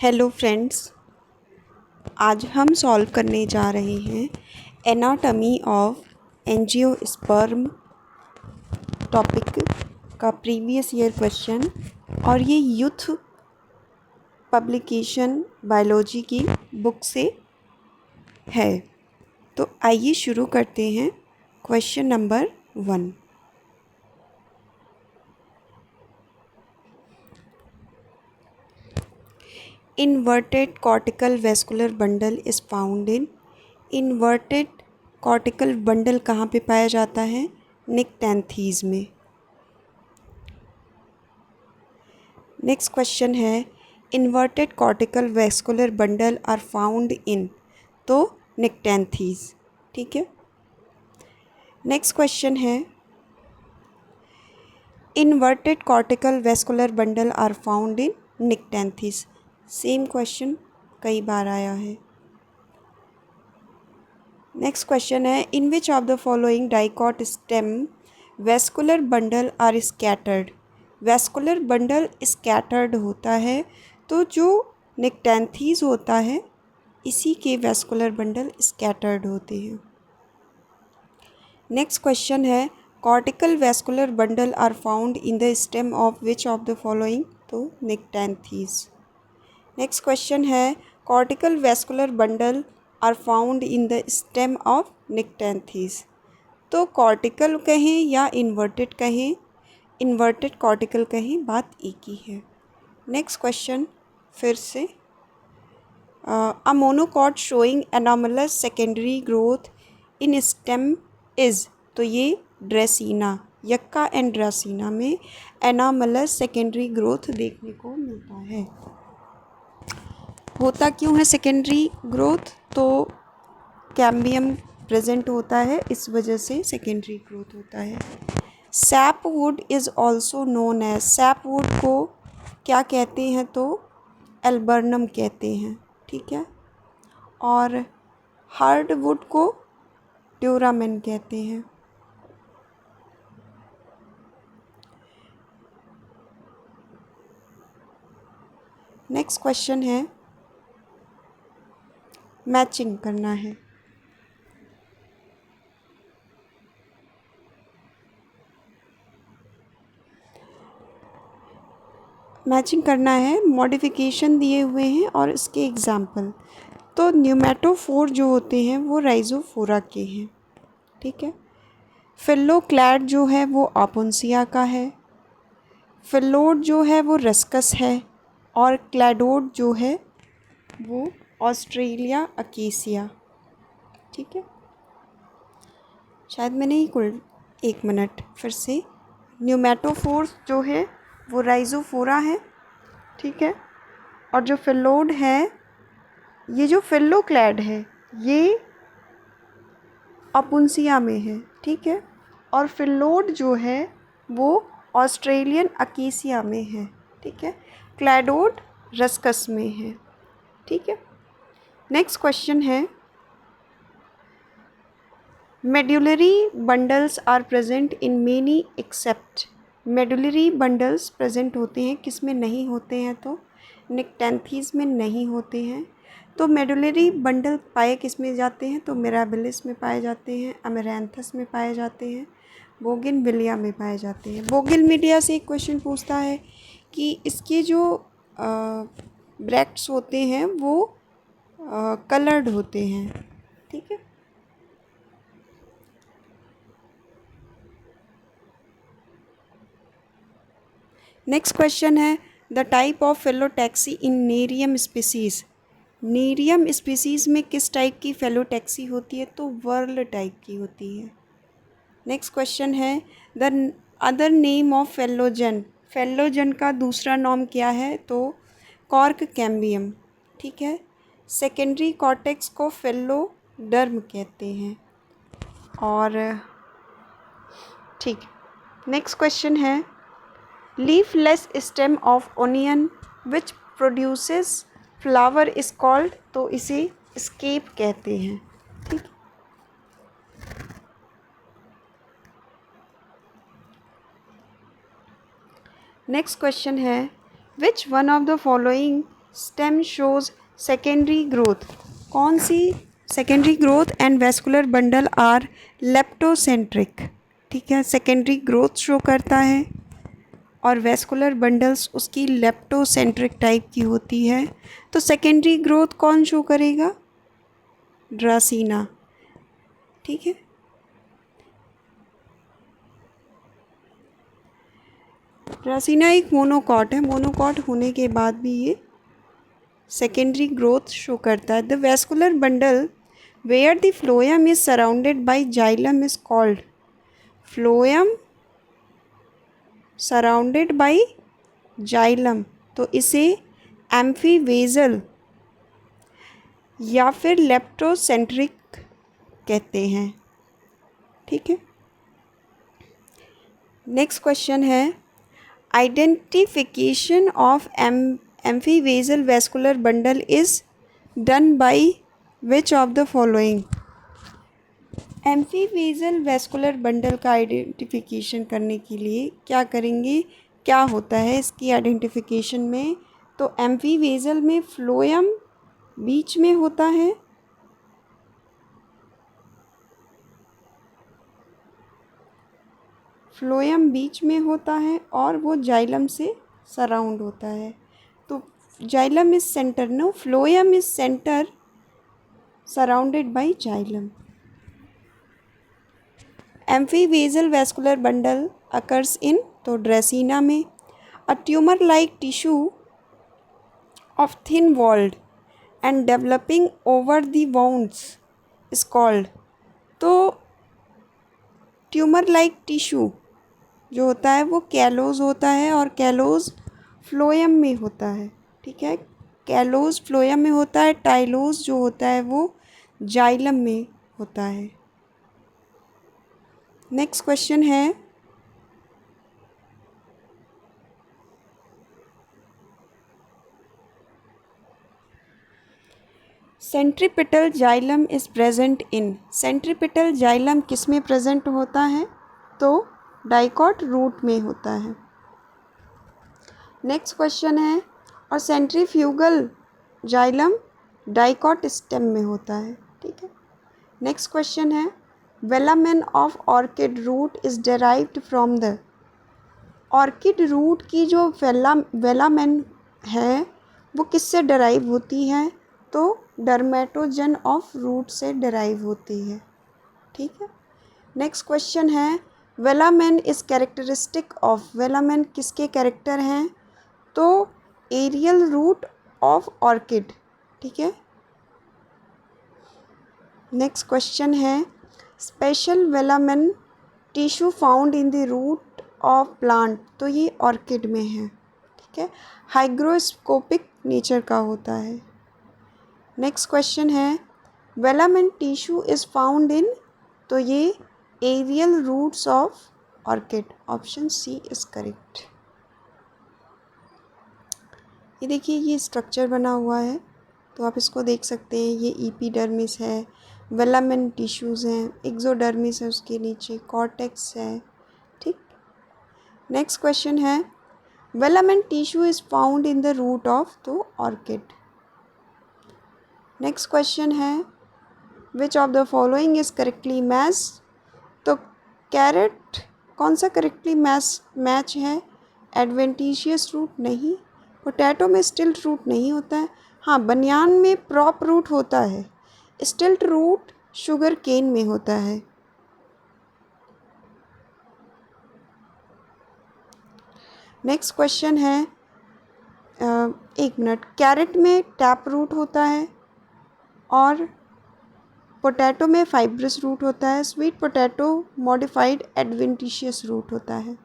Hello friends, आज हम solve करने जा रहे हैं एनाटॉमी ऑफ एंजियोस्पर्म टॉपिक का प्रीवियस ईयर क्वेश्चन। और ये यूथ पब्लिकेशन बायोलॉजी की बुक से है। तो आइए शुरू करते हैं। Question number 1। Inverted cortical vascular bundle is found in inverted cortical bundle कहाँ पे पाया जाता है? निक्टेंथीज में। नेक्स्ट क्वेश्चन है inverted cortical vascular bundle are found in, तो निक्टेंथीज। ठीक है। नेक्स्ट क्वेश्चन है inverted cortical vascular bundle are found in Nyctanthes. Same question कई बार आया है। नेक्स्ट क्वेश्चन है in which of the following dicot stem vascular bundle are scattered. Vascular bundle scattered होता है, तो जो निक्टेंथीज होता है इसी के वेस्कुलर बंडल स्कैटर्ड होते हैं। नेक्स्ट क्वेश्चन है cortical vascular bundle are found in the stem of which of the following, तो निक्टेंथीज। नेक्स्ट क्वेश्चन है cortical vascular bundle are found in the stem of Nyctanthes. तो cortical कहें या inverted कहें, inverted cortical कहें, बात एक ही है। नेक्स्ट क्वेश्चन फिर से अ monocot showing anomalous secondary growth in stem is, तो ये ड्रेसिना, यक्का एंड ड्रेसिना में एनोमलस सेकेंडरी ग्रोथ देखने को मिलता है। होता क्यों है सेकेंडरी ग्रोथ? तो कैम्बियम प्रेजेंट होता है, इस वजह से सेकेंडरी ग्रोथ होता है। Sapwood is also known as, sapwood को क्या कहते हैं? तो एल्बर्नम कहते हैं। ठीक है। और हार्डवुड को ड्यूरामेन कहते हैं। नेक्स्ट क्वेश्चन है मैचिंग करना है। मैचिंग करना है, मॉडिफिकेशन दिए हुए हैं और इसके एग्जाम्पल। तो न्यूमेटोफोर जो होते हैं वो राइजोफोरा के हैं। ठीक है। फिल्लोक्लैड जो है वो आपोन्सिया का है। फिल्लोड जो है वो रस्कस है। और क्लैडोड जो है वो ऑस्ट्रेलिया अकेसिया। ठीक है। शायद मैंने ही कुल एक मिनट फिर से, न्यूमेटोफोर्स जो है वो राइजोफोरा है। ठीक है। और जो फिल्लोड है, ये जो फिल्लोक्लैड है ये अपुंसिया में है। ठीक है। और फिल्लोड जो है वो ऑस्ट्रेलियन अकेसिया में है। ठीक है। क्लैडोड रस्कस में है। ठीक है। नेक्स्ट क्वेश्चन है medullary bundles are present in many except, medullary bundles present होते हैं, किस में नहीं होते हैं? तो निक्टेंथीज में नहीं होते हैं। तो मेडुलरी बंडल पाए किस में जाते हैं? तो मिराबिलिस में पाए जाते हैं, अमेरैंथस में पाए जाते हैं, बोगनविलिया में पाए जाते हैं। बोगनविलिया से एक क्वेश्चन पूछता है कि इसके जो ब्रैक्ट्स होते हैं वो कलर्ड होते हैं। ठीक है। नेक्स्ट क्वेश्चन है the type of phyllotaxy in Nerium species. Nerium species में किस टाइप की फेलोटैक्सी होती है? तो वर्ल टाइप की होती है। नेक्स्ट क्वेश्चन है the other name of phellogen, phellogen का दूसरा नाम क्या है? तो कॉर्क कैम्बियम। ठीक है। सेकेंडरी कॉर्टेक्स को फेलोडर्म कहते हैं। और ठीक, नेक्स्ट क्वेश्चन है leafless stem of onion which produces flower is called, तो इसे स्केप कहते हैं। ठीक। नेक्स्ट क्वेश्चन है which one of the following stem shows secondary growth. कौन सी secondary growth and vascular bundle are leptocentric. ठीक है, सेकेंडरी ग्रोथ शो करता है और वेस्कुलर बंडल्स उसकी लेप्टोसेंट्रिक टाइप की होती है। तो सेकेंडरी ग्रोथ कौन शो करेगा? ड्रासीना। ठीक है, ड्रासीना एक मोनोकॉट है। मोनोकॉट होने के बाद भी ये सेकेंडरी ग्रोथ शो करता है। The vascular bundle where the phloem is surrounded by xylem is called. Phloem surrounded by xylem, तो इसे एम्फीवेजल या फिर लेप्टोसेंट्रिक कहते हैं। ठीक है, नेक्स्ट क्वेश्चन है identification of amphivasal vascular bundle is done by which of the following. Amphivasal vascular bundle का आइडेंटिफिकेशन करने के लिए क्या करेंगे, क्या होता है इसकी आइडेंटिफिकेशन में? तो एम्फीवेजल में फ्लोएम बीच में होता है, फ्लोएम बीच में होता है और वो जाइलम से सराउंड होता है। तो xylem is centre, no, phloem is centre surrounded by xylem. Amphivasal vascular bundle occurs in, तो ड्रेसिना में। A tumour like tissue of thin walled and developing over the wounds is called. तो tumour like tissue जो होता है वो callose होता है और कैलोज फ्लोएम में होता है। ठीक है, कैलोज फ्लोएम में होता है, टाइलोज जो होता है वो जाइलम में होता है। नेक्स्ट क्वेश्चन है centripetal xylem is present in. Centripetal xylem किस में प्रेजेंट होता है? तो डाइकॉट रूट में होता है। नेक्स्ट क्वेश्चन है और सेंट्रीफ्यूगल जाइलम डाइकॉट स्टेम में होता है। ठीक है, नेक्स्ट क्वेश्चन है velamen of orchid root is derived from the. Orchid root की जो वेलामेन है वो किससे डेराइव होती है? तो डर्मेटोजन ऑफ रूट से डेराइव होती है। ठीक है, नेक्स्ट क्वेश्चन है velamen is characteristic of. Velamen किसके कैरेक्टर हैं? तो एरियल रूट ऑफ ऑर्किड। ठीक है, नेक्स्ट क्वेश्चन है special velamen tissue found in the root of plant. तो ये ऑर्किड में है। ठीक है, हाइग्रोस्कोपिक नेचर का होता है। नेक्स्ट क्वेश्चन है velamen tissue is found in, तो ये aerial roots of orchid. Option C is correct. ये देखिए ये स्ट्रक्चर बना हुआ है, तो आप इसको देख सकते हैं। ये एपिडर्मिस है, वेलामेन टिश्यूज़ हैं, एक्सोडर्मिस है उसके नीचे, कॉर्टेक्स है। ठीक, नेक्स्ट क्वेश्चन है velamen tissue is found in the root of, तो ऑर्किड। नेक्स्ट क्वेश्चन है which of the following is correctly match. तो कैरेट कौन सा करेक्टली मैच है? एडवेंटिशियस रूट नहीं, पोटैटो में स्टिल्ट रूट नहीं होता है। हाँ, बनियान में प्रॉप रूट होता है, स्टिल्ट रूट शुगर केन में होता है। नेक्स्ट क्वेश्चन है एक मिनट, कैरेट में टैप रूट होता है और पोटैटो में फाइब्रस रूट होता है। Sweet potato modified adventitious root होता है।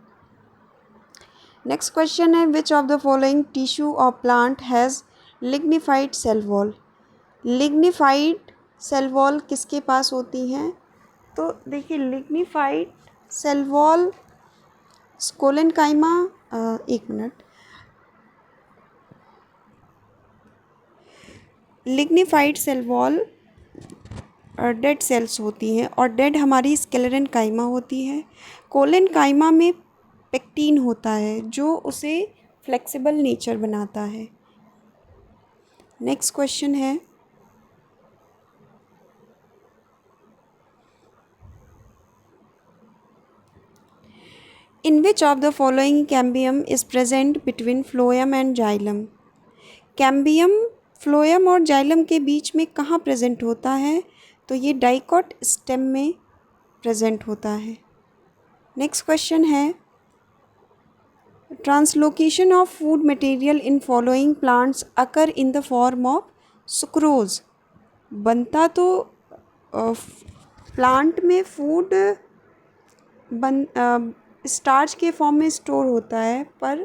नेक्स्ट क्वेश्चन है which of the following tissue of plant has lignified cell wall. Lignified cell wall किसके पास होती हैं? तो देखिए लिग्निफाइड सेल वॉल स्कोलेनकाइमा, एक minute, lignified cell wall dead cells होती हैं और डेड हमारी स्क्लेरेनकाइमा होती है। कोलेनकाइमा में पेक्टिन होता है जो उसे फ्लेक्सिबल नेचर बनाता है। नेक्स्ट क्वेश्चन है, in which of the following cambium is present between phloem and xylem? Cambium phloem और जाइलम के बीच में कहाँ प्रेजेंट होता है? तो ये डाइकॉट स्टेम में प्रेजेंट होता है। नेक्स्ट क्वेश्चन है, translocation of food material in following plants occur in the form of sucrose. बनता तो प्लांट में फूड स्टार्च के फॉर्म में स्टोर होता है, पर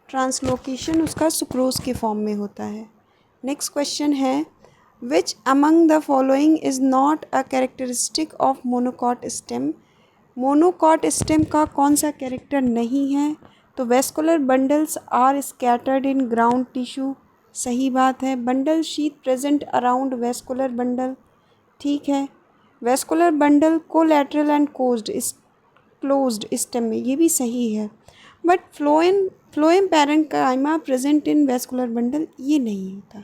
ट्रांसलोकेशन उसका सुक्रोज के फॉर्म में होता है। नेक्स्ट क्वेश्चन है, which among the following is not a characteristic of monocot stem? Monocot stem का कौन सा कैरेक्टर नहीं है? तो vascular bundles are scattered in ground tissue, सही बात है। Bundle sheath present around vascular bundle, ठीक है। Vascular bundle collateral and closed stem में, ये भी सही है। But phloem parenchyma present in vascular bundle, ये नहीं होता,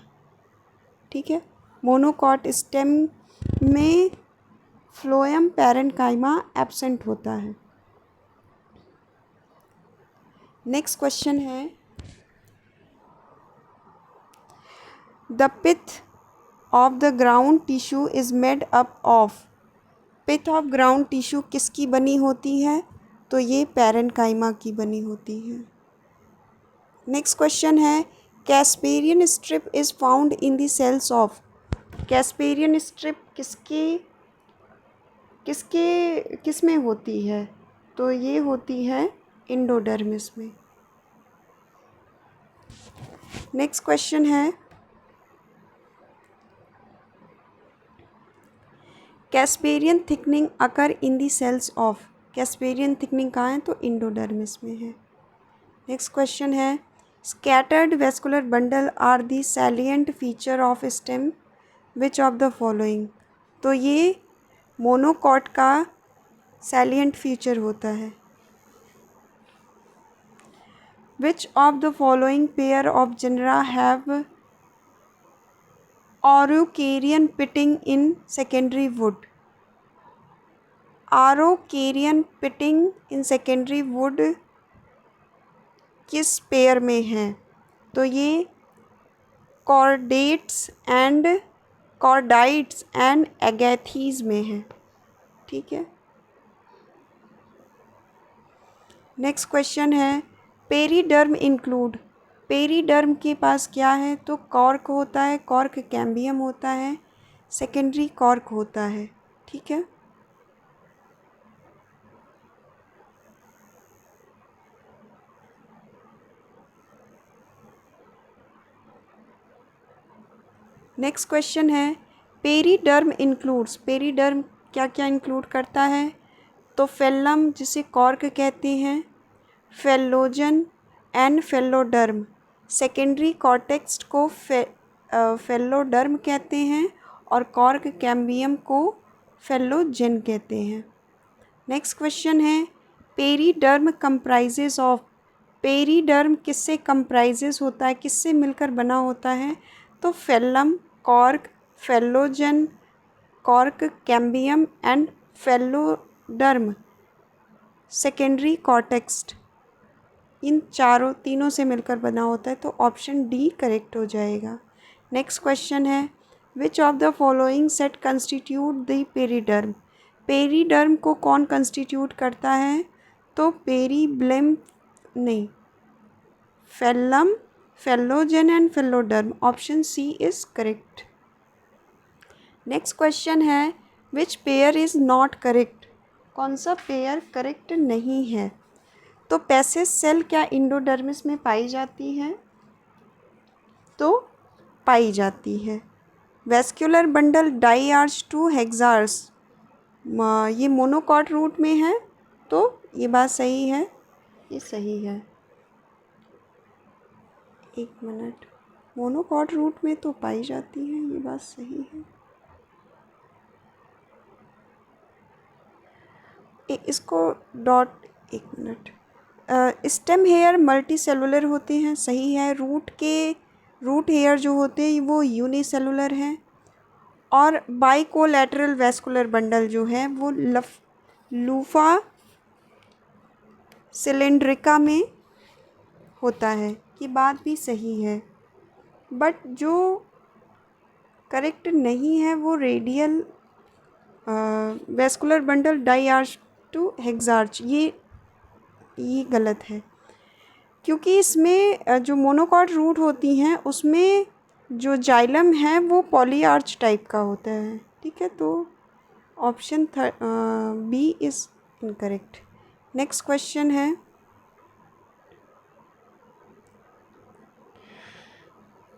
ठीक है। मोनोकॉट स्टेम में फ्लोएम पैरेन्काइमा एब्सेंट होता है। नेक्स्ट क्वेश्चन है, the pith of the ground tissue is made up of. Pith of ground tissue किसकी बनी होती है? तो ये पैरेन्काइमा की बनी होती है। नेक्स्ट क्वेश्चन है, casparian strip is found in the cells of. Casparian strip किस में होती है? तो ये होती है इंडोडर्मिस में। नेक्स्ट क्वेश्चन है, Casparian thickening occur in the cells of. Casparian thickening कहाँ है? तो इंडोडर्मिस में है। नेक्स्ट क्वेश्चन है, scattered vascular bundle are the salient feature of stem, which of the following? तो ये मोनोकॉट का सैलिएंट फीचर होता है। Which of the following pair of genera have araucarian pitting in secondary wood? Araucarian pitting in secondary wood किस pair में है? तो ये कॉर्डाइट्स एंड एगैथीज में है, ठीक है। नेक्स्ट क्वेश्चन है, पेरीडर्म इंक्लूड। पेरीडर्म के पास क्या है? तो कॉर्क होता है, कॉर्क कैम्बियम होता है, सेकेंडरी कॉर्क होता है, ठीक है। नेक्स्ट क्वेश्चन है, पेरीडर्म इंक्लूड्स। पेरीडर्म क्या क्या इंक्लूड करता है? तो फेल्लम, जिसे कॉर्क कहते हैं, phellogen and phelloderm. Secondary cortex को फेलोडर्म कहते हैं और कॉर्क कैम्बियम को फेलोजन कहते हैं। नेक्स्ट क्वेश्चन है, पेरीडर्म कंप्राइजेस ऑफ। पेरीडर्म किससे कंप्राइजेस होता है, किससे मिलकर बना होता है? तो phellem, cork, phellogen, cork cambium and phelloderm, secondary cortex, इन तीनों से मिलकर बना होता है। तो ऑप्शन डी करेक्ट हो जाएगा। नेक्स्ट क्वेश्चन है, which of the following set constitute the periderm. Periderm को कौन कंस्टिट्यूट करता है? तो phellem, phellogen and phelloderm, option C is correct. Next question है, which pair is not correct. कौन सा पेयर करेक्ट नहीं है? तो पैसेज सेल क्या इंडोडर्मिस में पाई जाती है? तो पाई जाती है। वेस्क्यूलर बंडल डाईआर्च टू हेक्सार्स, ये मोनोकॉट रूट में है, तो ये बात सही है, ये सही है। एक मिनट, मोनोकॉट रूट में तो पाई जाती है, ये बात सही है। इसको डॉट, एक minute, stem hair multicellular होते हैं, सही है। रूट के रूट हेयर जो होते हैं वो यूनिसेलुलर हैं, और बाइकोलैटरल वैस्कुलर बंडल जो है वो लूफा सिलेंड्रिका में होता है। ये बात भी सही है, बट जो करेक्ट नहीं है वो रेडियल वैस्कुलर बंडल डाइआर्च टू हेक्सार्च, ये गलत है, क्योंकि इसमें जो मोनोकॉट रूट होती हैं उसमें जो जाइलम है वो पॉलीआर्च टाइप का होता है। ठीक है, तो option B is incorrect. Next question है,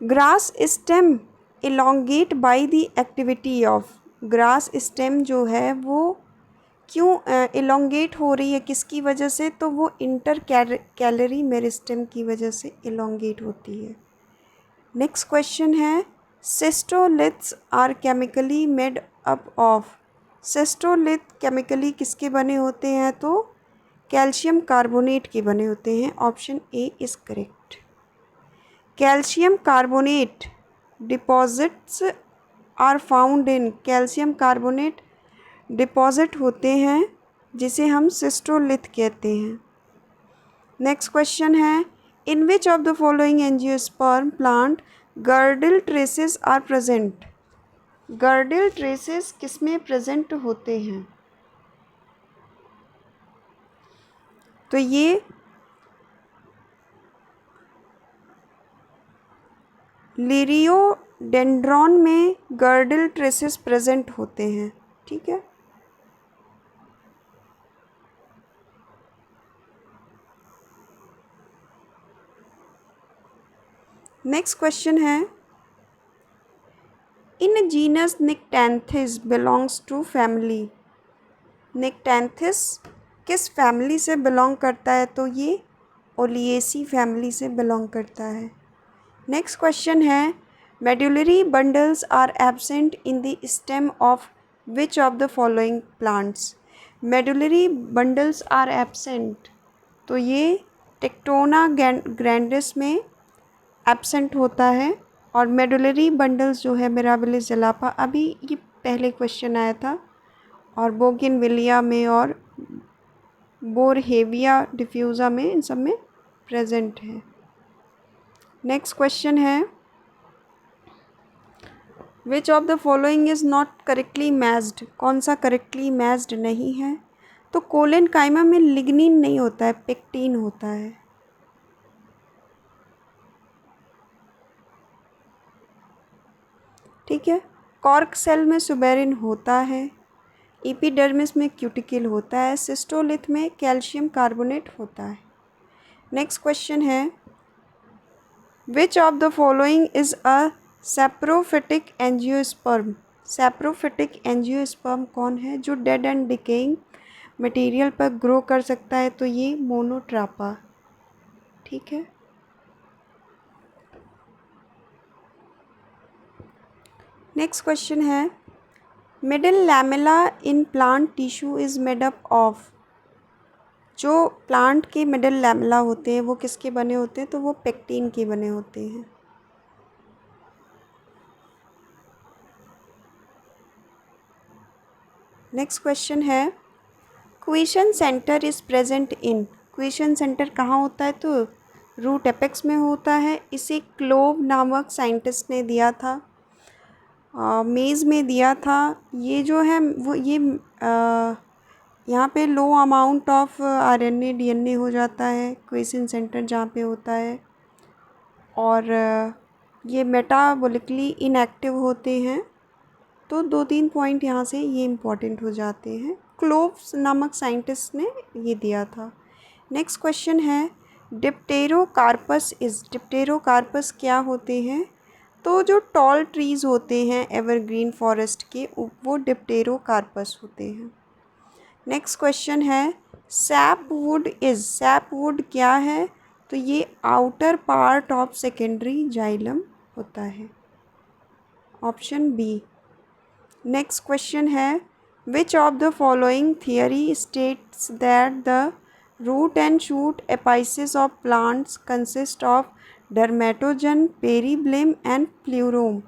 grass stem elongate by the activity of, grass stem जो है वो क्यों इलोंगेट हो रही है, किसकी वजह से, तो वो इंटर कैलरी मेरिस्टेम की वजह से इलोंगेट होती है। नेक्स्ट क्वेश्चन है, cystoliths are chemically made up of, cystolith chemically किसके बने होते हैं, तो कैल्शियम कार्बोनेट के बने होते हैं। Option A is correct. Calcium carbonate deposits are found in, calcium carbonate deposit होते हैं जिसे हम सिस्टोलिथ कहते हैं। नेक्स्ट क्वेश्चन है, in which of the following angiosperm plant girdle traces are present, girdle traces किसमें प्रेजेंट होते हैं, तो ये लिरियोडेंड्रॉन में गर्डिल ट्रेसेस प्रेजेंट होते हैं। ठीक है, नेक्स्ट क्वेश्चन है, इन जीनस निक्टैंथिस बिलोंग्स टू फैमिली, निक्टैंथिस किस फैमिली से बिलोंग करता है, तो ये ओलिएसी फैमिली से बिलोंग करता है। नेक्स्ट क्वेश्चन है, medullary bundles are absent in the stem of which of the following plants, medullary bundles are absent, तो ये टेक्टोना ग्रैंडिस में एब्सेंट होता है। और मेडुलरी बंडल्स जो है मिराबिलिस जलापा, अभी ये पहले क्वेश्चन आया था, और बोगिनविलिया में और बोरहेविया डिफ्यूज़ा में, इन सब में प्रेजेंट है। नेक्स्ट क्वेश्चन है, which of the following is not correctly matched, कौन सा करेक्टली मैच्ड नहीं है, तो कोलेनकाइमा में लिग्निन नहीं होता है, पेक्टिन होता है। ठीक है, कॉर्क सेल में सुबेरिन होता है, एपिडर्मिस में क्यूटिकल होता है, सिस्टोलिथ में कैल्शियम कार्बोनेट होता है। नेक्स्ट क्वेश्चन है, which of the following is a saprophytic angiosperm, saprophytic angiosperm कौन है जो डेड एंड डिकेइंग मटेरियल पर ग्रो कर सकता है, तो ये मोनोट्रापा। ठीक है, नेक्स्ट क्वेश्चन है, middle lamella in plant tissue is made up of, जो प्लांट के मिडिल लैमेला होते हैं वो किसके बने होते हैं, तो वो पेक्टिन के बने होते हैं। नेक्स्ट क्वेश्चन है, question centre is present in, question centre कहाँ होता है, तो रूट एपेक्स में होता है। इसे क्लोव नामक साइंटिस्ट ने दिया था, मेज़ में दिया था। ये जो है वो ये यहाँ पे लो अमाउंट ऑफ आरएनए डीएनए हो जाता है क्वेशन सेंटर जहाँ पे होता है, और ये मेटाबॉलिकली इनएक्टिव होते हैं। तो 2-3 पॉइंट यहाँ से ये इम्पॉर्टेंट हो जाते हैं, क्लोव्स नामक साइंटिस्ट ने ये दिया था। नेक्स्ट क्वेश्चन है, डिप्टेरोकार्पस इज़, डिप्टेरोकार्पस क्या होते हैं, तो जो टॉल ट्रीज़ होते हैं एवरग्रीन फॉरेस्ट के वो डिप्टेरोकार्पस होते हैं। नेक्स्ट क्वेश्चन है, sap wood is, sap wood क्या है, तो ये outer part of secondary xylem होता है। Option B. नेक्स्ट क्वेश्चन है, which of the following theory states that the root and shoot apices of plants consist of dermatogen, periblem and plerome.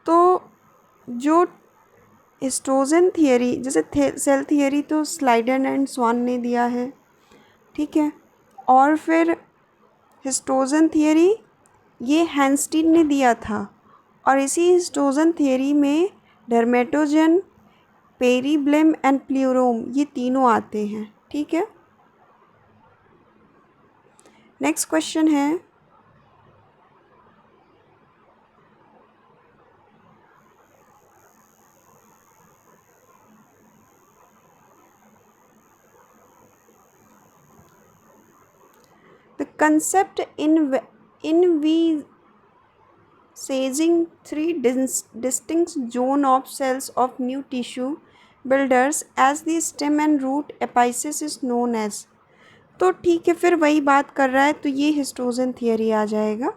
तो जो histogen theory, जैसे cell theory तो Schleiden and स्वान ने दिया है, ठीक है, और फिर हिस्टोजन थियरी ये हैंस्टीन ने दिया था, और इसी हिस्टोजन थियरी में डर्मेटोजन, पेरीब्लेम एंड प्लूरोम ये तीनों आते हैं, ठीक है। नेक्स्ट क्वेश्चन है, the concept envisaging three distinct zone of cells of new tissue builders as the stem and root apices is known as। तो ठीक है, फिर वही बात कर रहा है, तो ये हिस्टोजन थियरी आ जाएगा।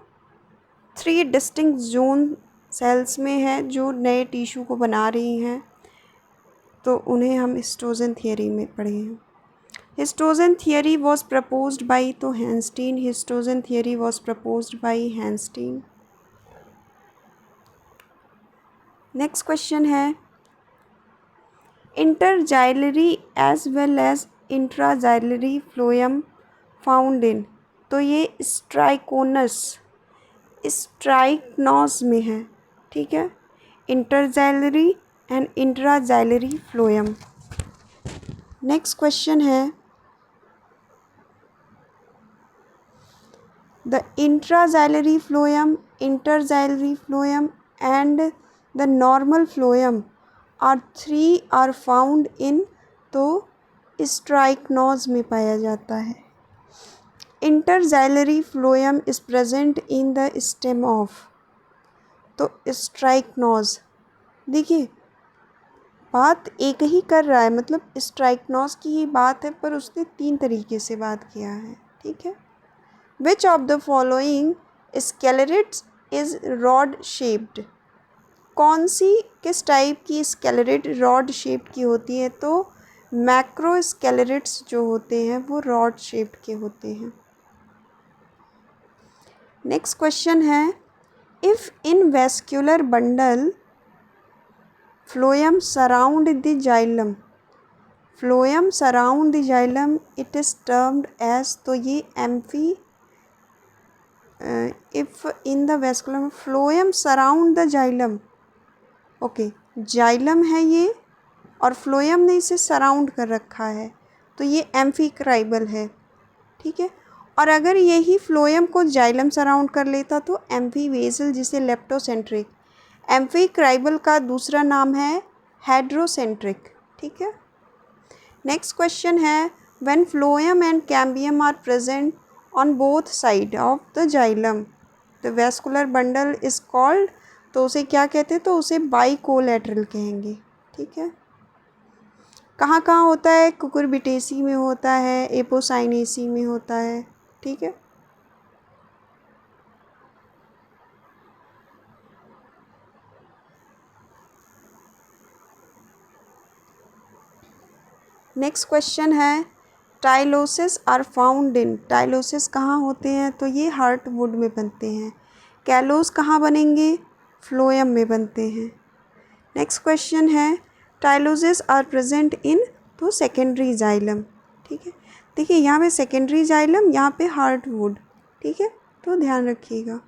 3 डिस्टिंक्ट जोन सेल्स में है जो नए टिश्यू को बना रही हैं, तो उन्हें हम हिस्टोजन थियरी में पढ़े हैं। Histogen theory was proposed by, तो Hanstein, histogen theory was proposed by Hanstein. Next question है, interxylary as well as intraxylary phloem found in, तो ये स्ट्राइकनोस में है, ठीक है, interxylary and intraxylary phloem. Next question है, the intraxylary phloem, interxylary phloem and the normal phloem are found in, तो Strychnos में पाया जाता है। Interxylary phloem is present in the stem of, तो स्ट्राइकनोज। देखिए बात एक ही कर रहा है, मतलब स्ट्राइकनोज की ही बात है, पर उसने 3 तरीके से बात किया है, ठीक है। Which of the following sclereids is rod shaped, कौन सी किस टाइप की स्केलेरेट रॉड शेप की होती है, तो मैक्रो स्केलेरेट्स जो होते हैं वो रॉड शेप के होते हैं। नेक्स्ट क्वेश्चन है, if in vascular bundle phloem surround the xylem, phloem surround the xylem it is termed as, तो ये amphi, if in the vascular phloem surround the xylem, okay, xylem है ये और phloem ने इसे सराउंड कर रखा है, तो ये एम्फीक्राइबल है, ठीक है। और अगर यही फ्लोएम को जाइलम सराउंड कर लेता तो एम्फीवेसल, जिसे लेप्टोसेंट्रिक। एम्फीक्राइबल का दूसरा नाम है हेड्रोसेंट्रिक, ठीक है। नेक्स्ट क्वेश्चन है, when phloem and cambium are present on both side of the xylem the vascular bundle is called, तो उसे क्या कहते हैं, तो उसे बाइकोलेटरल कहेंगे, ठीक है। कहाँ कहाँ होता है, कुकुरबिटेसी में होता है, एपोसाइनेसी में होता है, ठीक है। नेक्स्ट क्वेश्चन है, tylosis are found in, tylosis कहाँ होते हैं, तो ये हार्टवुड में बनते हैं। कैलोस कहाँ बनेंगे, फ्लोएम में बनते हैं। नेक्स्ट क्वेश्चन है, टाइलोसिस आर प्रेजेंट इन, तो सेकेंडरी जाइलम, ठीक है। देखिए यहाँ पे सेकेंडरी जाइलम, यहाँ पे हार्टवुड, ठीक है, तो ध्यान रखिएगा।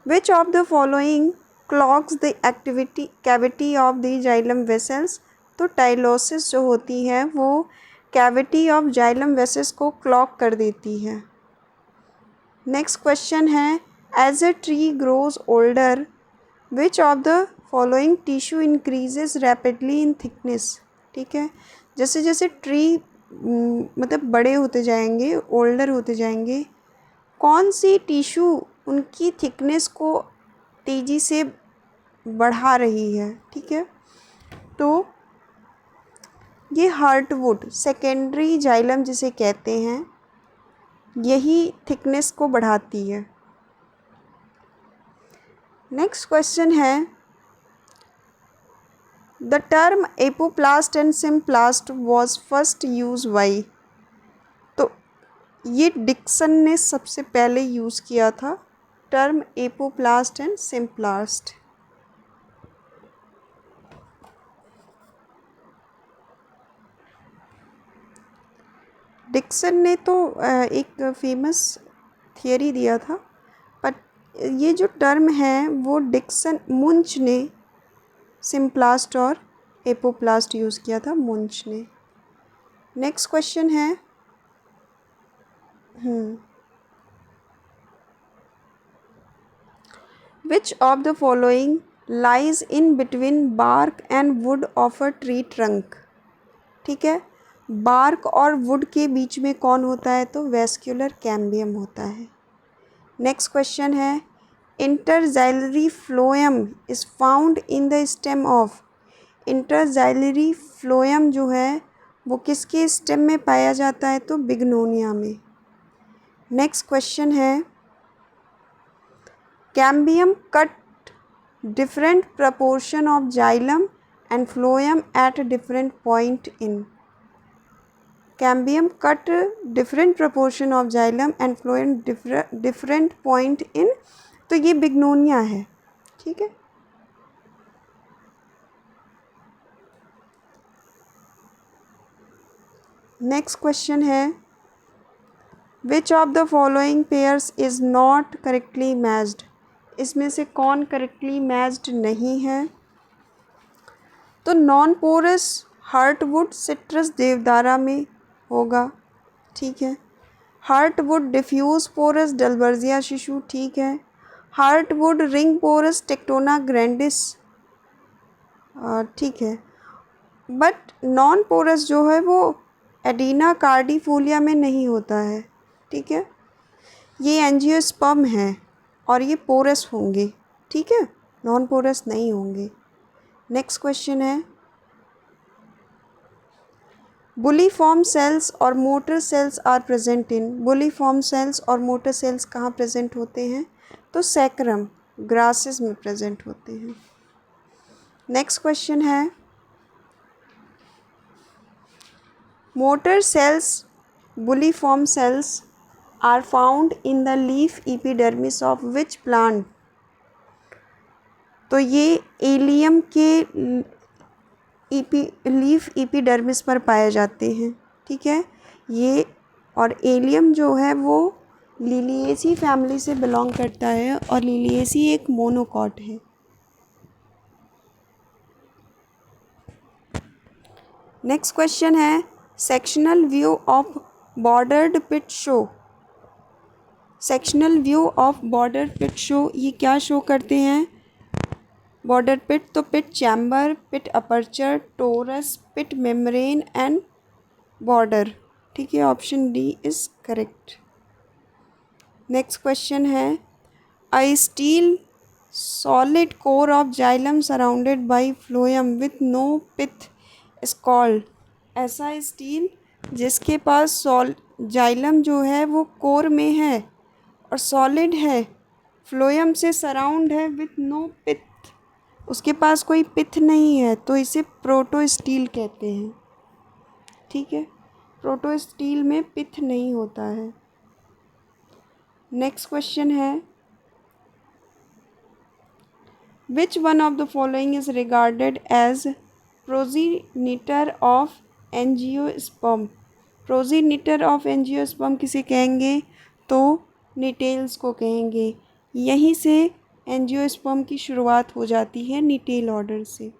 Which of the following clogs the activity cavity of the xylem vessels, तो टाइलोसिस जो होती है वो कैविटी ऑफ जाइलम वेसल्स को क्लॉग कर देती है। नेक्स्ट क्वेश्चन है, as a tree grows older which of the following tissue increases rapidly in thickness, ठीक है। जैसे जैसे ट्री मतलब बड़े होते जाएंगे, ओल्डर होते जाएंगे, कौन सी टिश्यू उनकी थिकनेस को तेज़ी से बढ़ा रही है, ठीक है, तो ये हार्टवुड, सेकेंडरी जाइलम जिसे कहते हैं, यही थिकनेस को बढ़ाती है। नेक्स्ट क्वेश्चन है, the term apoplast and symplast was first use by, तो ये डिक्सन ने सबसे पहले यूज़ किया था term apoplast and symplast. Dixon ने तो एक फेमस थियरी दिया था, पर ये जो टर्म है वो डिक्सन मुंच ने सिम्प्लास्ट और एपोप्लास्ट यूज़ किया था, मुंच ने। नेक्स्ट क्वेश्चन है which of the following lies in between bark and wood of a tree trunk. ठीक है, बार्क और वुड के बीच में कौन होता है, तो वेस्क्यूलर कैम्बियम होता है। नेक्स्ट क्वेश्चन है interxylary phloem is found in the stem of. Interxylary phloem जो है वो किसके स्टेम में पाया जाता है, तो बिग्नोनिया में। नेक्स्ट क्वेश्चन है cambium cut different proportion of xylem and phloem at different point in. Cambium cut different proportion of xylem and phloem different point in, तो ये बिग्नोनिया है। ठीक है, नेक्स्ट क्वेश्चन है which of the following pairs is not correctly matched. इसमें से कौन correctly matched नहीं है, तो non porous heartwood citrus deodara में होगा। ठीक है, हार्टवुड डिफ्यूज पोरस डलबर्जिया शिशु। ठीक है, heartwood ring porous Tectona grandis. ठीक है, बट नॉन पोरस जो है वो एडिना कार्डिफोलिया में नहीं होता है। ठीक है, ये एंजियोस्पर्म है और ये पोरस होंगे। ठीक है, नॉन पोरस नहीं होंगे। नेक्स्ट क्वेश्चन है बुलीफॉर्म सेल्स और motor cells are present in. Bulliform cells और मोटर सेल्स कहाँ प्रेजेंट होते हैं, तो सैक्रम ग्रासेस में प्रेजेंट होते हैं। नेक्स्ट क्वेश्चन है motor cells bulliform cells are found in the leaf epidermis of which plant. तो ये एलियम के लीफ एपिडर्मिस पर पाए जाते हैं। ठीक है, ये और एलियम जो है वो लिलिएसी फैमिली से बिलोंग करता है और लिलिएसी एक मोनोकॉट है। नेक्स्ट क्वेश्चन है sectional view of bordered pit show. Sectional view of border pit show ये क्या शो करते हैं, बॉर्डर पिट, तो pit chamber, pit aperture, torus, pit membrane and border. ठीक है, option D is correct. Next question है a stele solid core of xylem surrounded by phloem with no pith is called. ऐसा stele जिसके पास xylem जो है वो core में है और सॉलिड है, फ्लोएम से सराउंड है विथ नो पिथ, उसके पास कोई पिथ नहीं है, तो इसे प्रोटो स्टील कहते हैं। ठीक है, प्रोटो स्टील में पिथ नहीं होता है। नेक्स्ट क्वेश्चन है which one of the following is regarded as progenitor of angiosperm. Progenitor of angiosperm किसे कहेंगे, तो निटेल्स को कहेंगे। यहीं से एंजियोस्पर्म की शुरुआत हो जाती है, निटेल ऑर्डर से।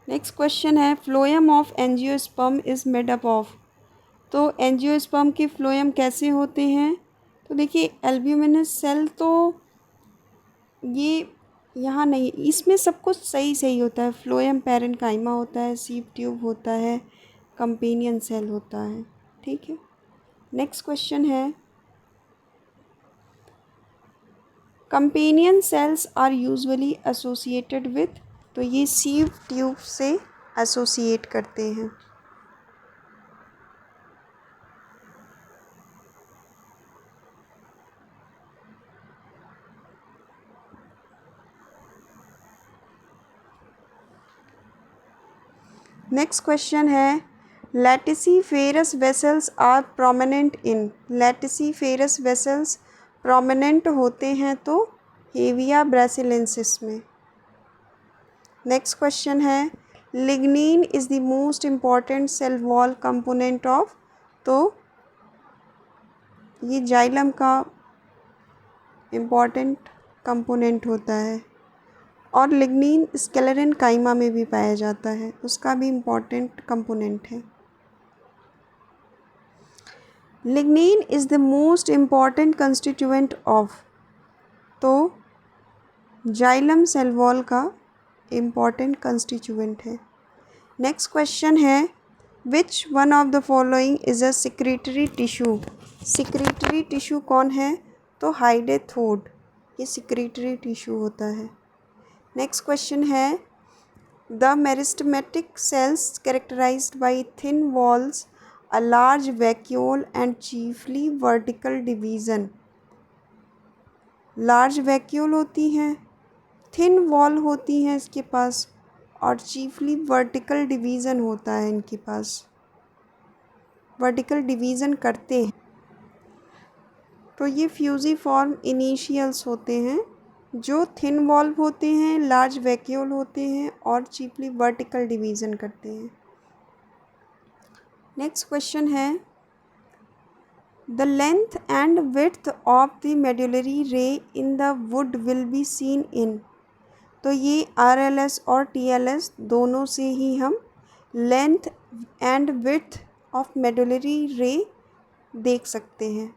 नेक्स्ट क्वेश्चन है phloem of angiosperm is made up of. तो एंजियोस्पर्म के फ्लोएम कैसे होते हैं, तो देखिए एल्ब्यूमिनस सेल तो ये यहाँ नहीं, इसमें सब कुछ सही सही होता है। फ्लोएम पैरेन्काइमा होता है, सीव ट्यूब होता है, कंपेनियन सेल होता है। ठीक है, नेक्स्ट क्वेश्चन है companion cells are usually associated with, तो ये सीव ट्यूब से एसोसिएट करते हैं। नेक्स्ट क्वेश्चन है laticiferous vessels are prominent in, laticiferous vessels prominent होते हैं तो हेविया ब्रासिलेंसिस में। नेक्स्ट क्वेश्चन है, lignin is the most important cell wall component of, तो ये जाइलम का इम्पॉर्टेंट कंपोनेंट होता है। और लिग्निन स्क्लेरन काइमा में भी पाया जाता है, उसका भी इम्पॉर्टेंट कंपोनेंट है। Lignin is the most important constituent of, तो जाइलम सेल वॉल का इम्पॉर्टेंट कंस्टिट्यूएंट है। नेक्स्ट क्वेश्चन है, which one of the following is a secretory tissue, secretory tissue कौन है, तो हाइडेथोड, ये सिक्रीटरी टिश्यू होता है। नेक्स्ट क्वेश्चन है, the meristematic cells characterised by thin walls, a large vacuole and chiefly vertical division, large vacuole होती हैं, thin wall होती हैं इसके पास, और चीफली वर्टिकल डिवीज़न होता है इनके पास, वर्टिकल डिवीज़न करते हैं। तो ये फ्यूजिफॉर्म इनिशियल्स होते हैं जो थिन वॉल होते हैं, लार्ज वैक्यूल होते हैं और चीफली वर्टिकल डिवीज़न करते हैं। नेक्स्ट क्वेश्चन है, the length and width of the medullary ray in the wood will be seen in, तो ये RLS और TLS दोनों से ही हम length and width of medullary ray देख सकते हैं।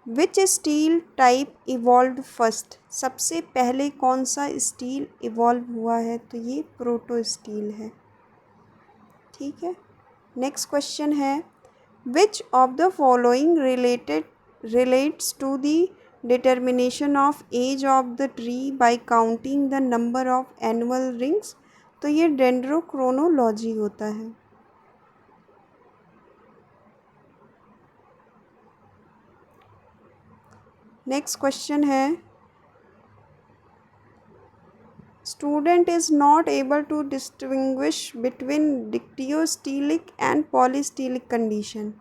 Which stele type evolve first, सबसे पहले कौन सा स्टील इवॉल्व हुआ है, तो ये प्रोटो स्टील है। ठीक है। नेक्स्ट क्वेश्चन है, which of the following relates to the determination of age of the tree by counting the number of annual rings, तो ये डेंड्रोक्रोनोलॉजी होता है। नेक्स्ट क्वेश्चन है, student is not able to distinguish between dictyostelic and polystelic condition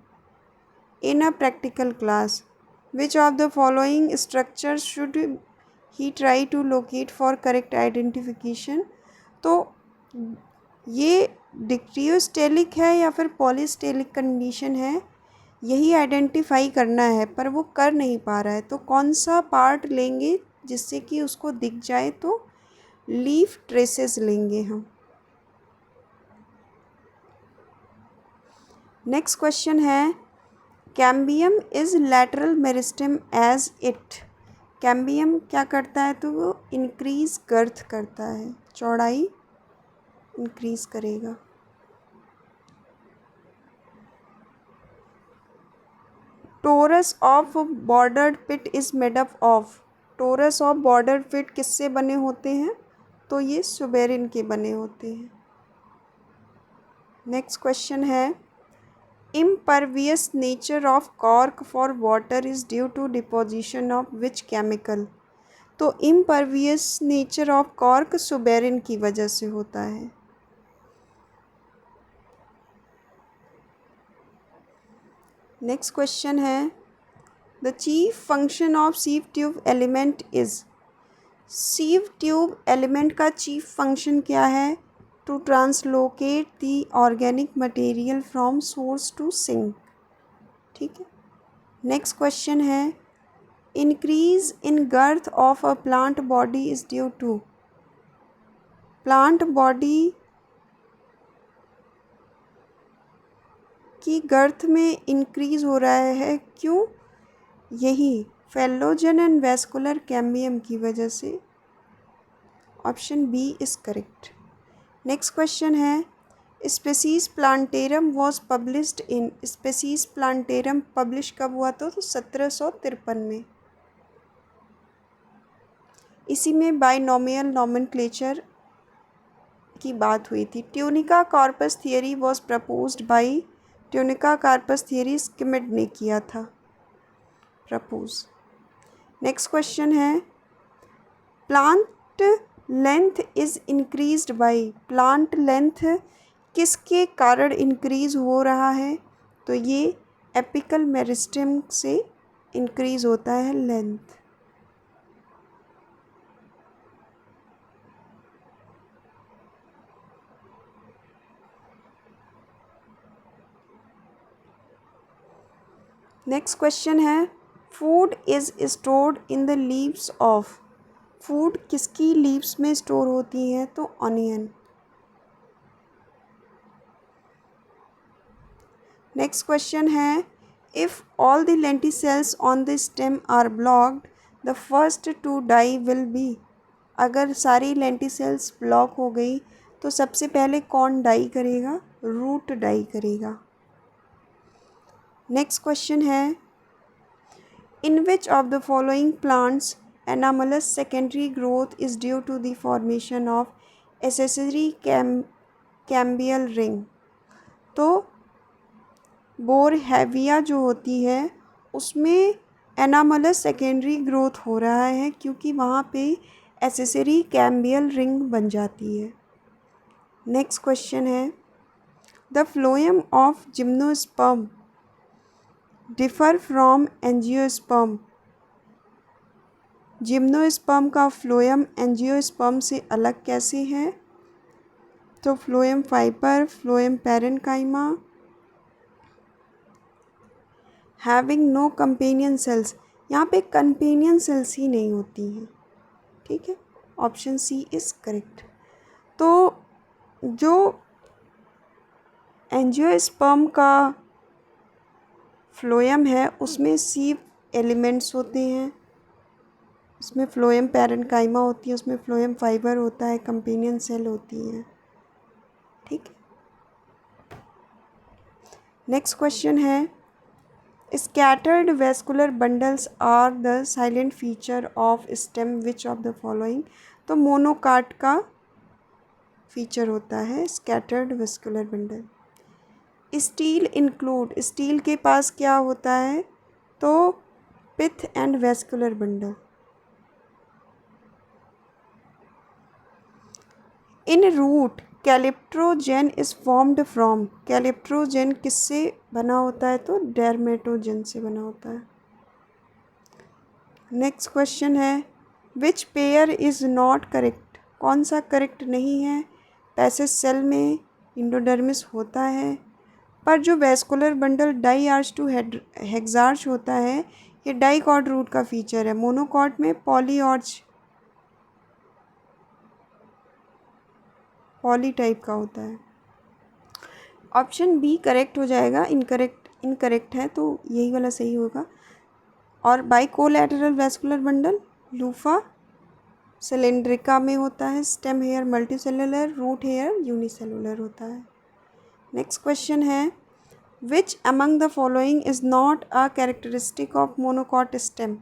in a practical class, which of the following structure should he try to locate for correct identification, तो ये डिक्टियोस्टेलिक है या फिर पॉलीस्टेलिक condition है, यही identify करना है, पर वो कर नहीं पा रहा है। तो कौन सा पार्ट लेंगे जिससे कि उसको दिख जाए, तो लीफ ट्रेसेस लेंगे हम। नेक्स्ट क्वेश्चन है, cambium is lateral meristem as it, cambium क्या करता है, तो वो इंक्रीज गर्थ करता है, चौड़ाई इंक्रीज करेगा। Torus of bordered pit is made up of, torus of bordered pit किससे बने होते हैं, तो ये सुबेरिन के बने होते हैं। नेक्स्ट क्वेश्चन है, impervious nature of cork for water is due to deposition of which chemical, तो impervious nature of cork suberin की वजह से होता है। नेक्स्ट क्वेश्चन है, the chief function of sieve tube element is, sieve tube element का chief function क्या है, to translocate the organic material from source to sink. ठीक है। नेक्स्ट क्वेश्चन है, increase in girth of a plant body is due to, plant body की girth में increase हो रहा है, क्यों, यही फेलोजन एंड वैस्कुलर कैम्बियम की वजह से। Option B is correct. Next question है, species plantarum was published in, species plantarum publish कब हुआ था, तो 1753 में। इसी में बाइनोमियल नॉमेनक्लेचर की बात हुई थी। Tunica corpus theory was proposed by, tunica corpus theory Schmidt ने किया था प्रपोज। नेक्स्ट क्वेश्चन है, plant length is increased by, plant length किसके कारण इंक्रीज़ हो रहा है? तो ये एपिकल मेरिस्टेम से इंक्रीज़ होता है लेंथ। नेक्स्ट क्वेश्चन है, food is stored in the leaves of. Food किसकी लीव्स में स्टोर होती है? तो ऑनियन। नेक्स्ट क्वेश्चन है, if all the lenticels on the stem are blocked the first to die will be. अगर सारी lenticels block हो गई तो सबसे पहले कौन डाई करेगा? रूट डाई करेगा। नेक्स्ट क्वेश्चन है, in which of the following plants anomalous secondary growth is due to the formation of accessory cambial ring। तो बोरहेविया जो होती है उसमें एनामलस सेकेंडरी ग्रोथ हो रहा है क्योंकि वहाँ पे एसेसरी कैम्बियल रिंग बन जाती है। नेक्स्ट क्वेश्चन है, the phloem of gymnosperm differ from angiosperm. Gymnosperm का फ्लोएम एंजियोस्पर्म से अलग कैसे है? तो phloem fibre, phloem parenchyma, having no companion cells. यहाँ पे कंपेनियन सेल्स ही नहीं होती हैं। ठीक है, ऑप्शन सी इज़ करेक्ट। तो जो एंजियोस्पर्म का फ्लोएम है उसमें सी एलिमेंट्स होते हैं, उसमें फ्लोएम पैरेन्काइमा होती है, उसमें फ्लोएम फाइबर होता है, कंपेनियन सेल होती हैं। ठीक है, नेक्स्ट क्वेश्चन है, scattered vascular bundles are the salient feature of stem which of the following. तो मोनोकाट का फीचर होता है scattered vascular bundle. Stele include, stele के पास क्या होता है? तो pith and vascular bundle. In root calyptrogen is formed from. Calyptrogen किससे बना होता है? तो डर्मेटोजेन से बना होता है। नेक्स्ट क्वेश्चन है, which pair is not correct. कौन सा करेक्ट नहीं है? पैसेज सेल में इंडोडर्मिस होता है, पर जो वेस्कुलर बंडल डाईआर्च टू हेक्सार्च होता है ये डाइकॉट रूट का फीचर है। मोनोकॉट में पॉली टाइप का होता है। ऑप्शन बी करेक्ट हो जाएगा, इनकरेक्ट है तो यही वाला सही होगा। और bicollateral vascular bundle Luffa cylindrica में होता है। Stem hair multicellular, root hair unicellular होता है। नेक्स्ट क्वेश्चन है, which among the following is not a characteristic of monocot stem.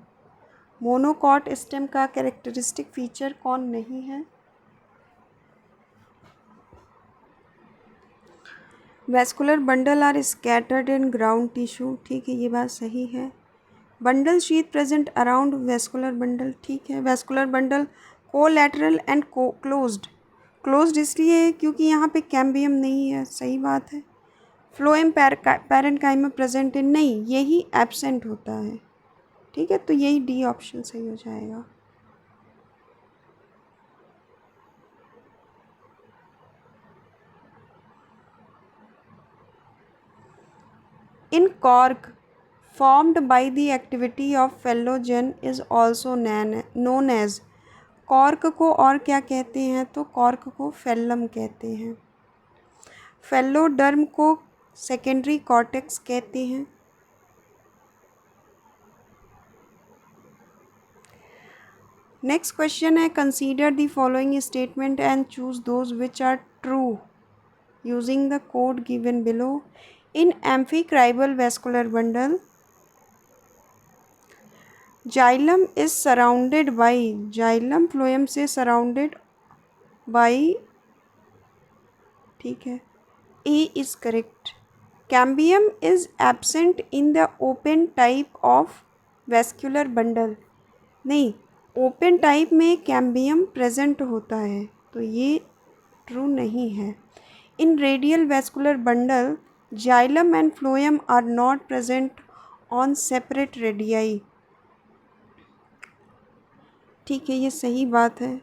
Monocot stem का कैरेक्टरिस्टिक फीचर कौन नहीं है? Vascular bundle are scattered in ground tissue. ठीक है, ये बात सही है। Bundle sheath present around vascular bundle. ठीक है, vascular bundle collateral and closed इसलिए है क्योंकि यहाँ पे कैम्बियम नहीं है। सही बात है। फ्लोएम पैरेन्काइमा प्रेजेंट इन, नहीं यही एब्सेंट होता है। ठीक है, तो यही डी ऑप्शन सही हो जाएगा। इन cork formed by the activity of phellogen is also known as। Cork को और क्या कहते हैं? तो कॉर्क को फेल्लम कहते हैं। फेल्लोडर्म को सेकेंडरी कॉर्टेक्स कहते हैं। नेक्स्ट क्वेश्चन है, consider the following statement and choose those which are true using the code given below. In amphicribral vascular bundle xylem is surrounded by, xylem phloem से सराउंडेड बाई। ठीक है, A is correct. Cambium is absent in the open type of vascular bundle. नहीं, open type में cambium present होता है, तो ये true नहीं है। In radial vascular bundle, xylem and phloem are not present on separate radii. ठीक है, ये सही बात है.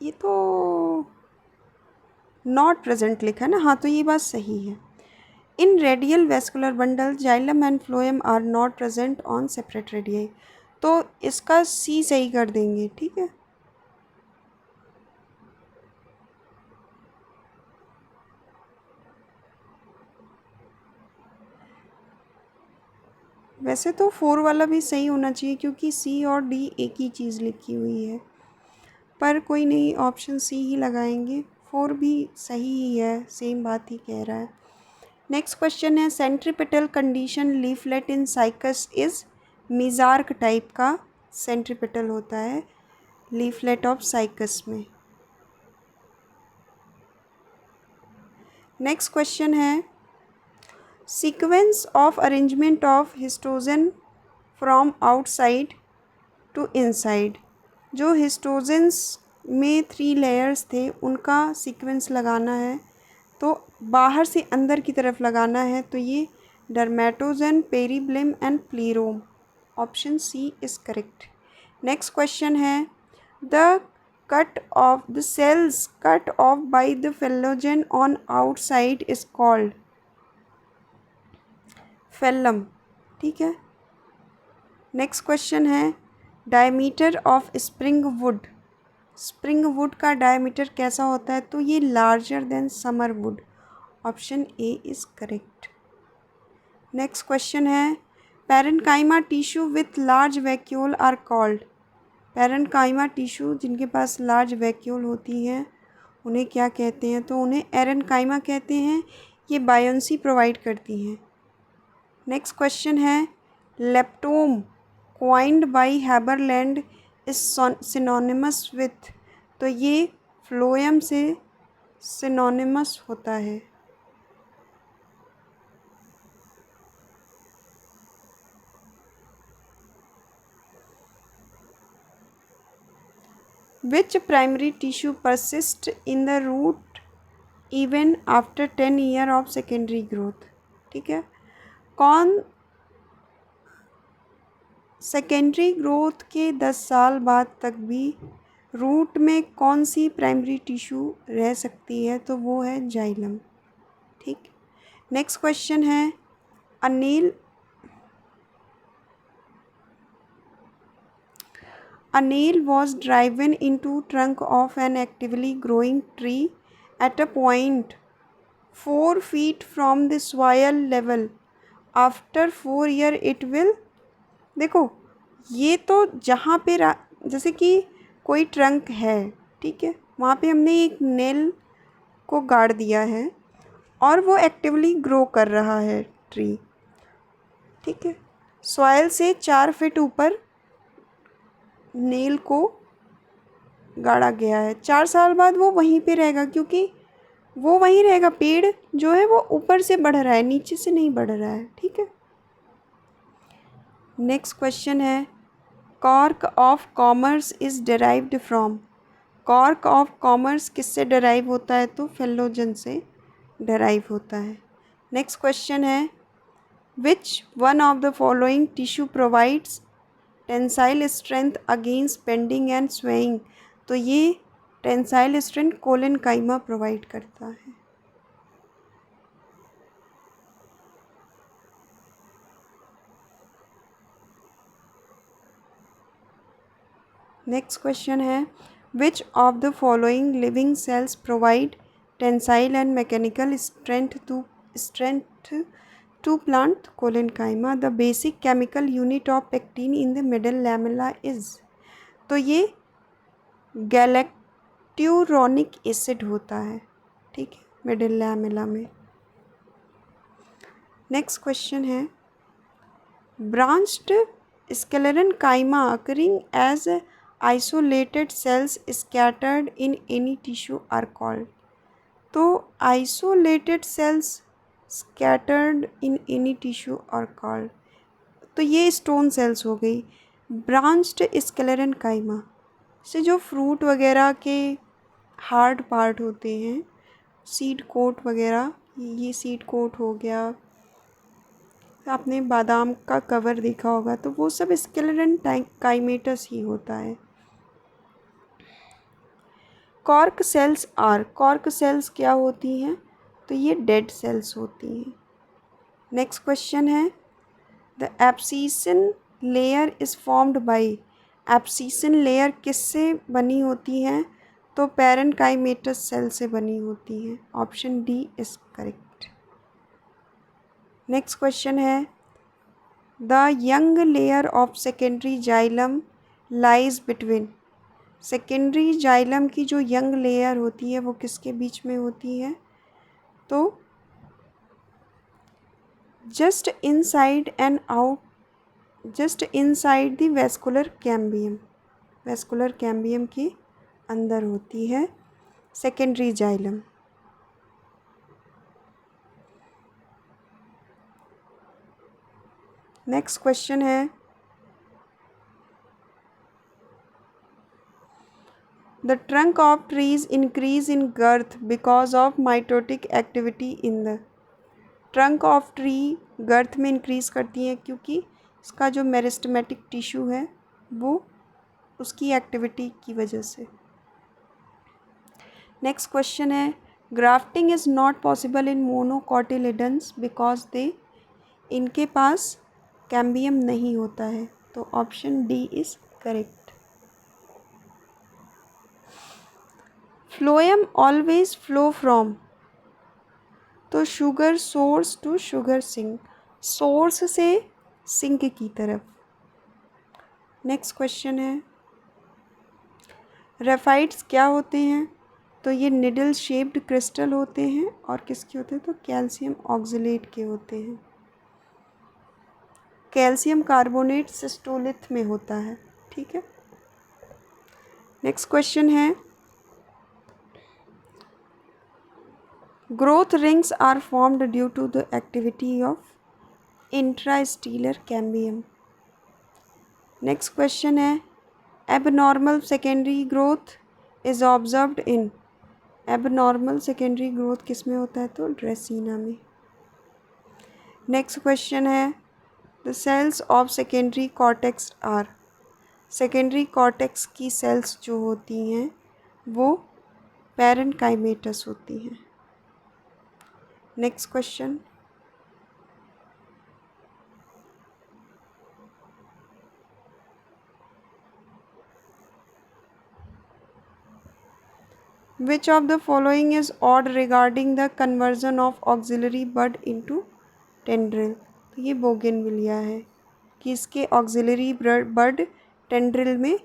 ये तो नॉट प्रेजेंट लिखा है ना. हाँ, तो ये बात सही है. In radial vascular bundle xylem and phloem are not present on separate radii. तो इसका सी सही कर देंगे. ठीक है. वैसे तो 4 वाला भी सही होना चाहिए क्योंकि सी और डी एक ही चीज़ लिखी हुई है, पर कोई नहीं, ऑप्शन सी ही लगाएंगे. 4 भी सही ही है, सेम बात ही कह रहा है. नेक्स्ट क्वेश्चन है centripetal condition leaflet in cycas is. Mesarch type का सेंट्रीपिटल होता है लीफलेट ऑफ साइकस में. नेक्स्ट क्वेश्चन है sequence of arrangement of histogen from outside to inside. जो हिस्टोजेंस में 3 लेयर्स थे उनका सीक्वेंस लगाना है, तो बाहर से अंदर की तरफ लगाना है. तो ये dermatogen, periblem and plerome. Option C is correct. Next question है the cut of the cells cut off by the phellogen on outside is called. Phellem. ठीक है. नेक्स्ट क्वेश्चन है diameter of spring wood. Spring wood का diameter कैसा होता है? तो ये larger than summer wood. Option A is correct. Next question है parenchyma tissue with large vacuole are called. Parenchyma tissue जिनके पास लार्ज वैक्यूल होती है उन्हें क्या कहते हैं? तो उन्हें एरेन्काइमा कहते हैं. ये बायोन्सी प्रोवाइड करती हैं. नेक्स्ट क्वेश्चन है लेप्टोम coined by Haberland is synonymous with. तो ये फ्लोएम से synonymous होता है. Which primary tissue persists in the root even after 10 years of secondary growth. ठीक है. कौन सेकेंडरी ग्रोथ के 10 साल बाद तक भी रूट में कौन सी प्राइमरी टिश्यू रह सकती है? तो वो है जाइलम. ठीक. नेक्स्ट क्वेश्चन है A nail was driven into trunk of an actively growing tree at a point 4 feet from the soil level. After 4 years it will. देखो, ये तो जहाँ पे जैसे कि कोई ट्रंक है, ठीक है, वहाँ पे हमने एक नेल को गाड़ दिया है और वो एक्टिवली ग्रो कर रहा है ट्री. ठीक है. सॉइल से 4 फीट ऊपर नेल को गाड़ा गया है. 4 साल बाद वो वहीं पे रहेगा क्योंकि वो वहीं रहेगा. पेड़ जो है वो ऊपर से बढ़ रहा है, नीचे से नहीं बढ़ रहा है. ठीक है. नेक्स्ट क्वेश्चन है cork of commerce is derived from. Cork of commerce किससे डिराइव होता है? तो फेलोजन से डिराइव होता है. नेक्स्ट क्वेश्चन है which one of the following tissue provides tensile strength against bending and swaying. तो ये टेंसाइल स्ट्रेंथ कोलेनकाइमा प्रोवाइड करता है. नेक्स्ट क्वेश्चन है which of the following living cells provide tensile and mechanical strength to plant collenchyma. The basic chemical unit of pectin in the middle lamella is. तो ये galacturonic acid होता है. ठीक है, middle lamella में. Next question है branched sclerenchyma occurring as isolated cells scattered in any tissue are called. तो isolated cells scattered in any tissue are called. तो ये स्टोन सेल्स हो गई. ब्रांच्ड स्क्लेरेन्काइमा से जो फ्रूट वगैरह के हार्ड पार्ट होते हैं, सीड कोट वगैरह, ये सीड कोट हो गया, आपने बादाम का कवर देखा होगा, तो वो सब स्केलेटन काइमेटस ही होता है। कॉर्क सेल्स क्या होती हैं? तो ये डेड सेल्स होती हैं। नेक्स्ट क्वेश्चन है, the abscission layer is formed by. Abscission layer किससे बनी होती है? तो पैरेनकाइमेटस सेल से बनी होती हैं। Option D is correct. Next question है, the young layer of secondary xylem lies between. Secondary xylem की जो यंग लेयर होती है वो किसके बीच में होती है? तो just inside the vascular cambium के अंदर होती है सेकेंडरी जाइलम। नेक्स्ट क्वेश्चन है, the trunk of trees increase in girth because of mitotic activity in the. Trunk of tree girth में इंक्रीज करती है क्योंकि इसका जो मेरिस्टेमेटिक टिश्यू है वो उसकी एक्टिविटी की वजह से। नेक्स्ट क्वेश्चन है, grafting is not possible in monocotyledons because they. इनके पास कैम्बियम नहीं होता है, तो option D is correct. Phloem always flow from. तो sugar source to sugar sink, source से सिंक की तरफ। नेक्स्ट क्वेश्चन है, ग्रेफाइट्स क्या होते हैं? तो ये निडल शेप्ड क्रिस्टल होते हैं और किसके होते हैं? तो कैल्शियम ऑक्सलेट के होते हैं। कैल्शियम कार्बोनेट सिस्टोलिथ में होता है, ठीक है। नेक्स्ट क्वेश्चन है, growth rings are formed due to the activity of intrastelar cambium. Next question है, abnormal secondary growth is observed in. Abnormal secondary growth किस में होता है? तो ड्रेसिना में। नेक्स्ट क्वेश्चन है, the cells of secondary cortex are. Secondary cortex की सेल्स जो होती हैं वो पैरेनकाइमेटस होती हैं। Next question, which of the following is odd regarding the conversion of auxiliary bud into tendril. तो ये बोगेनविलिया है कि इसके ऑक्सिलरी बड टेंड्रिल में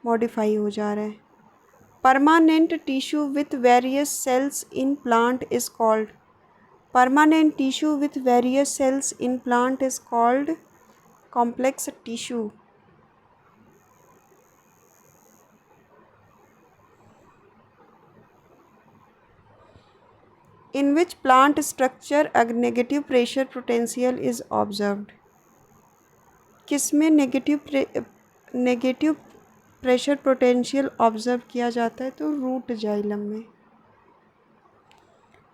मॉडिफाई हो जा रहा है। Permanent tissue with various cells in plant is called. Permanent tissue with various cells in plant is called complex tissue. In which plant structure a negative pressure potential is observed? किस में negative pressure potential observe किया जाता है? तो root xylem में।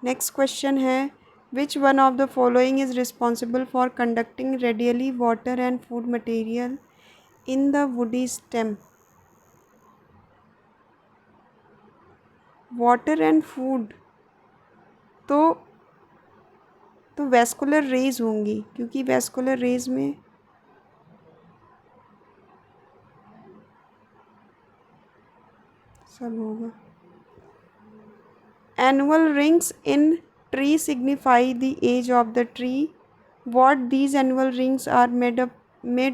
Next question है, which one of the following is responsible for conducting radially water and food material in the woody stem. Water and food तो vascular rays होंगी क्योंकि vascular rays में सब होगा। Annual rings in tree signify the age of the tree. What these annual rings are made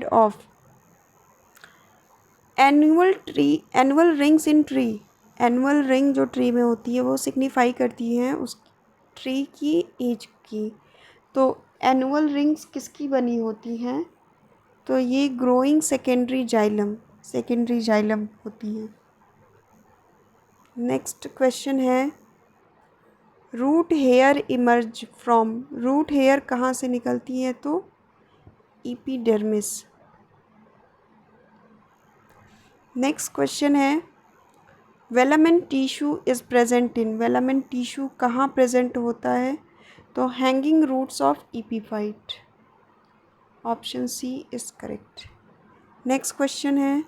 of. Annual rings in tree, annual ring जो tree में होती है वो सिग्निफाई करती हैं उस ट्री की एज की। तो एनुअल रिंग्स किसकी बनी होती हैं? तो ये ग्रोइंग सेकेंडरी जाइलम होती हैं। नेक्स्ट क्वेश्चन है, root hair emerge from. Root hair कहाँ से निकलती है? तो एपिडर्मिस। नेक्स्ट क्वेश्चन है velamen tissue is present in, velamen tissue कहाँ प्रेजेंट होता है? तो hanging roots of epiphyte, option C is correct. Next question है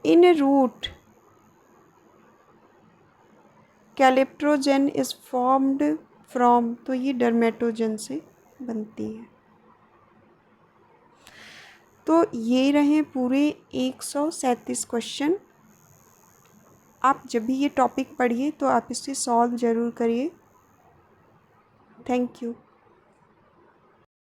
in root calyptrogen is formed from, तो ये डर्मेटोजन से बनती है। तो ये रहे पूरे 137 क्वेश्चन। आप जब भी ये टॉपिक पढ़िए तो आप इसे सॉल्व ज़रूर करिए। Thank you.